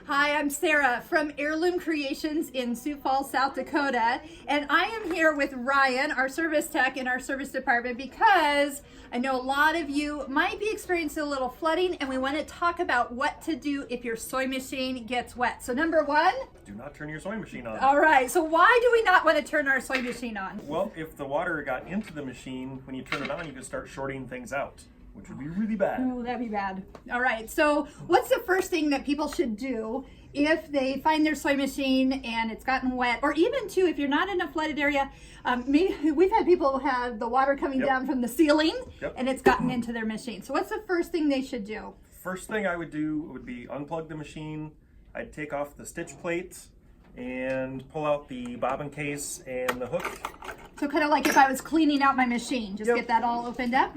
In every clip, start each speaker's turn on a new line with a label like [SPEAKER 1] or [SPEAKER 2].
[SPEAKER 1] Hi, I'm Sarah from Heirloom Creations in Sioux Falls, South Dakota, and I am here with Ryan, our service tech in our service department, because I know a lot of you might be experiencing a little flooding, and we want to talk about what to do if your sewing machine gets wet. So number one,
[SPEAKER 2] do not turn your sewing machine on.
[SPEAKER 1] All right, so why do we not want to turn our sewing machine on?
[SPEAKER 2] Well, if the water got into the machine, when you turn it on, you can start shorting things out, which would be really bad.
[SPEAKER 1] Oh, that'd be bad. All right, so what's the first thing that people should do if they find their sewing machine and it's gotten wet, or even too, if you're not in a flooded area, maybe we've had people have the water coming down from the ceiling and it's gotten into their machine. So what's the first thing they should do?
[SPEAKER 2] First thing I would do would be unplug the machine. I'd take off the stitch plates and pull out the bobbin case and the hook.
[SPEAKER 1] So kind of like if I was cleaning out my machine, just get that all opened up.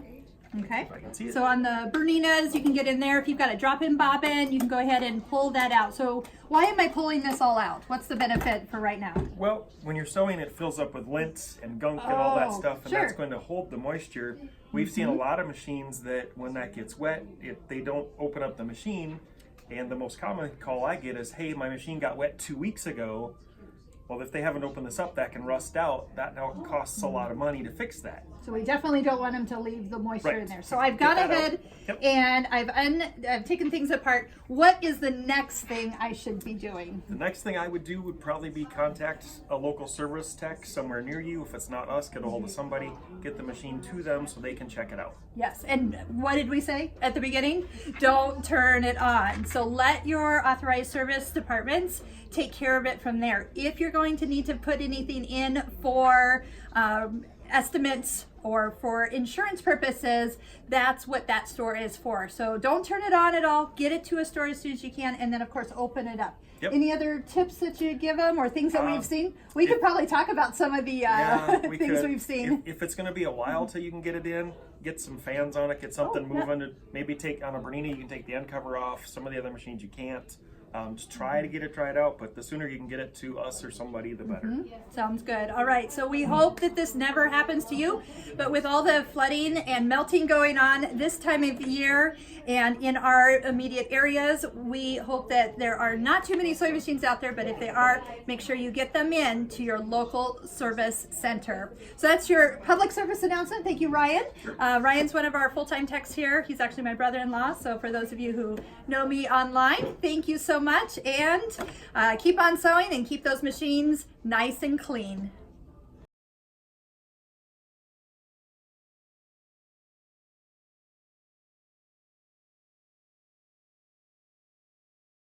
[SPEAKER 1] Okay,
[SPEAKER 2] I can see it.
[SPEAKER 1] So on the Berninas, you can get in there. If you've got a drop-in bobbin, you can go ahead and pull that out. So why am I pulling this all out? What's the benefit for right now?
[SPEAKER 2] Well, when you're sewing, it fills up with lint and gunk and all that stuff, and that's going to hold the moisture. We've seen a lot of machines that when that gets wet, they don't open up the machine, and the most common call I get is, hey, my machine got wet 2 weeks ago. Well, if they haven't opened this up, that can rust out. That now costs a lot of money to fix that.
[SPEAKER 1] So we definitely don't want them to leave the moisture in there. So I've gone ahead and I've taken things apart. What is the next thing I should be doing?
[SPEAKER 2] The next thing I would do would probably be contact a local service tech somewhere near you. If it's not us, get a hold of somebody, get the machine to them so they can check it out.
[SPEAKER 1] Yes, and what did we say at the beginning? Don't turn it on. So let your authorized service departments take care of it from there. If you're going to need to put anything in for estimates or for insurance purposes, that's what that store is for. So don't turn it on at all. Get it to a store as soon as you can, and then of course open it up. Any other tips that you give them or things that we've seen? We could probably talk about some of the things we've seen.
[SPEAKER 2] If it's going to be a while till you can get it in, get some fans on it, get something moving. Maybe take on a Bernina, you can take the end cover off. Some of the other machines you can't. Just try to get it tried out, but the sooner you can get it to us or somebody, the better.
[SPEAKER 1] Sounds good. All right, so we hope that this never happens to you, but with all the flooding and melting going on this time of year and in our immediate areas, we hope that there are not too many sewing machines out there, but if they are, make sure you get them in to your local service center. So that's your public service announcement. Thank you, Ryan. Ryan's one of our full-time techs here. He's actually my brother-in-law, so for those of you who know me online, thank you so much, and keep on sewing and keep those machines nice and clean.